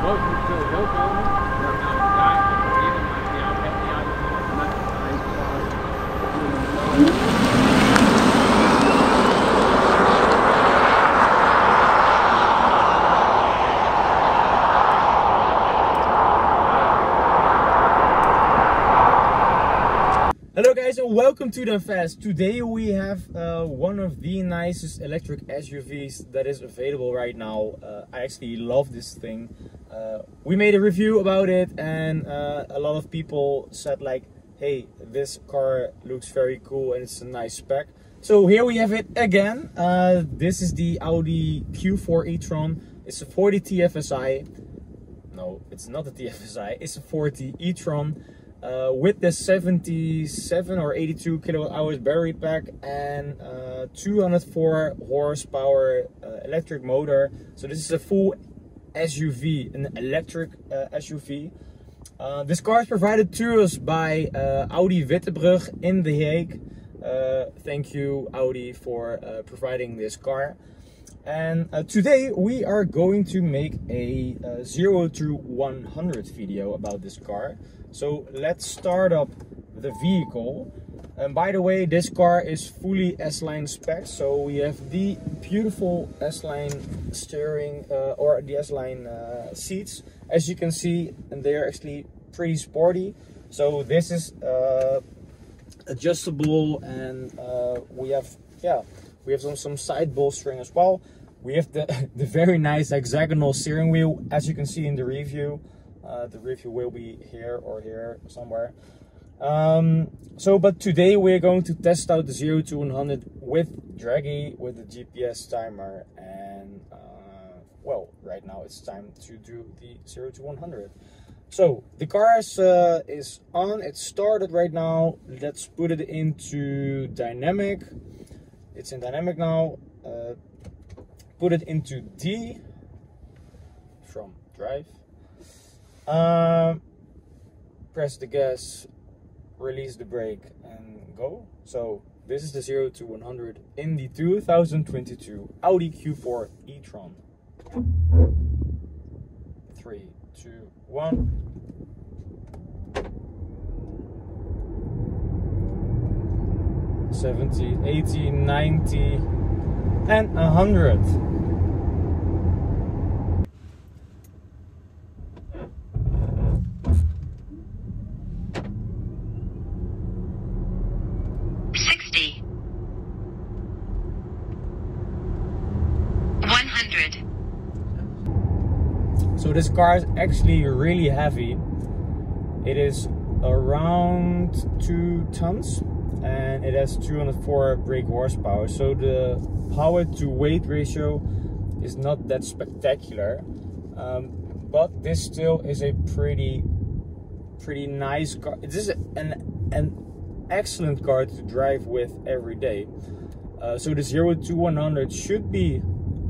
Hello guys and welcome to the Fast. Today we have one of the nicest electric SUVs that is available right now. I actually love this thing. We made a review about it and a lot of people said like, hey, this car looks very cool and it's a nice spec. So here we have it again. This is the Audi Q4 E-Tron. It's a 40 TFSI. No, it's not a TFSI, it's a 40 E-Tron. With the 77 or 82 kilowatt hours battery pack and 204 horsepower electric motor. So this is a full SUV, an electric SUV. This car is provided to us by Audi Wittebrug in The Hague. Thank you Audi for providing this car. And today we are going to make a 0 to 100 video about this car. So let's start up the vehicle. And by the way, this car is fully S-Line specs. So we have the beautiful S-Line steering or the S-Line seats, as you can see, and they are actually pretty sporty. So this is adjustable, and we have some side bolstering as well. We have the very nice hexagonal steering wheel, as you can see in the review. The review will be here or here somewhere. But today we're going to test out the 0 to 100 with Dragy, with the GPS timer, and well, right now it's time to do the 0 to 100. So the car is on, it's started right now. Let's put it into dynamic. It's in dynamic now. Put it into D from drive. Press the gas, release the brake, and go. So this is the 0 to 100 in the 2022 Audi Q4 E-Tron. 3, 2, 1. $70, $80, $90 and $100. So this car is actually really heavy. It is around 2 tons and it has 204 brake horsepower. So the power to weight ratio is not that spectacular, but this still is a pretty nice car. This is an excellent car to drive with every day. So the 0 to 100 should be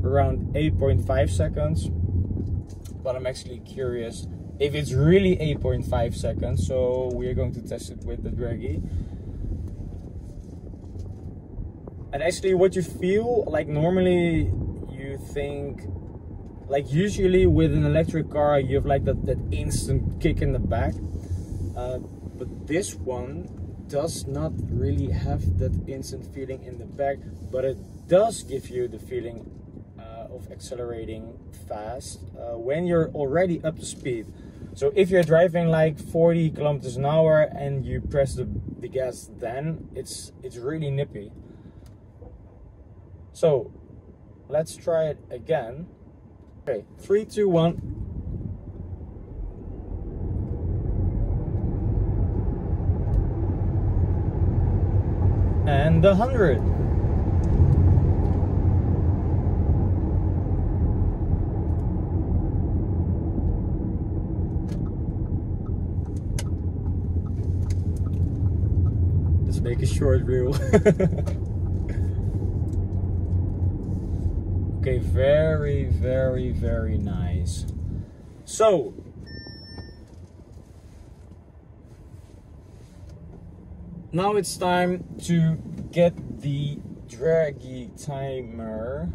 around 8.5 seconds. But I'm actually curious if it's really 8.5 seconds, so we are going to test it with the Dragy. And actually what you feel, like normally you think, like usually with an electric car you have like that instant kick in the back. But this one does not really have that instant feeling in the back, but it does give you the feeling of accelerating fast when you're already up to speed. So if you're driving like 40 kilometers an hour and you press the gas, then it's really nippy. So let's try it again. Okay, 3, 2, 1. And 100. Let's make a short reel. Okay, very nice. So now it's time to get the Dragy timer.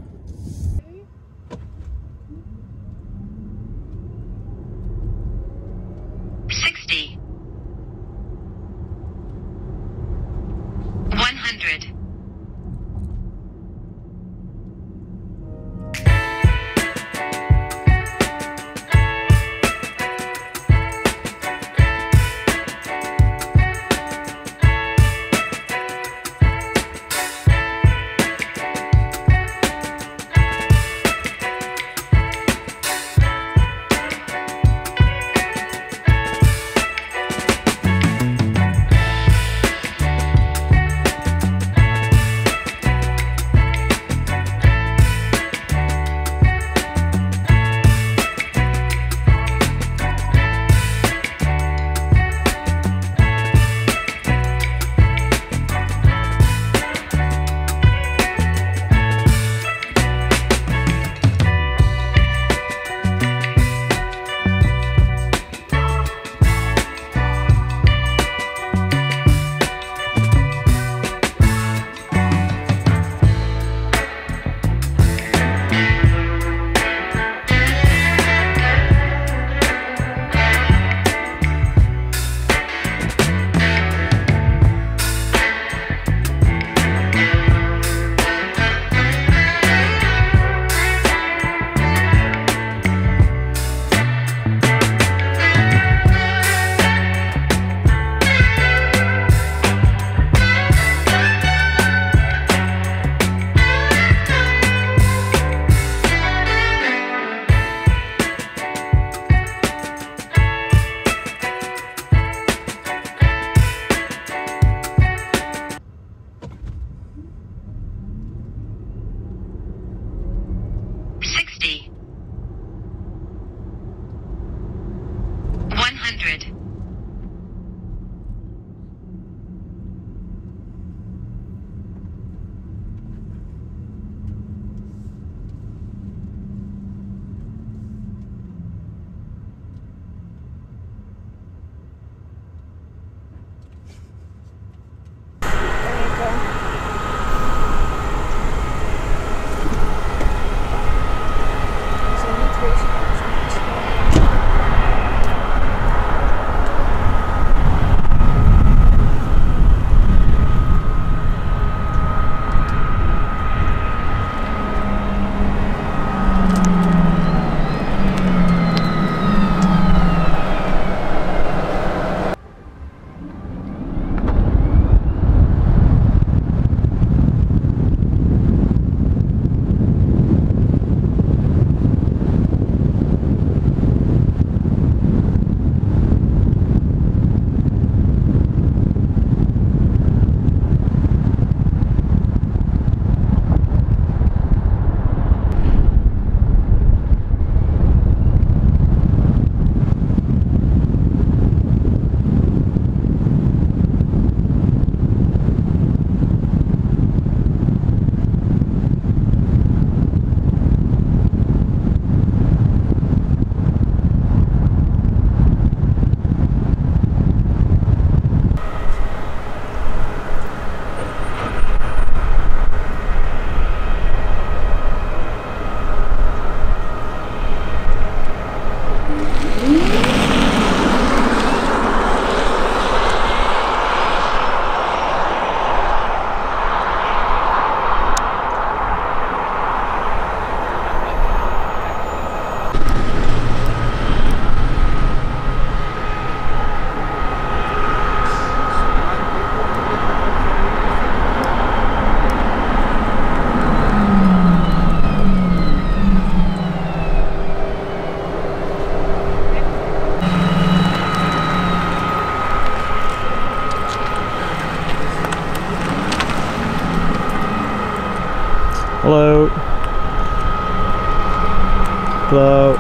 slow.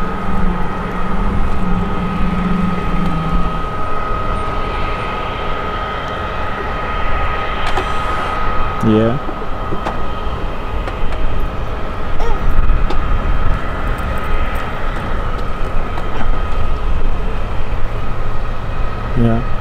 Yeah. Yeah.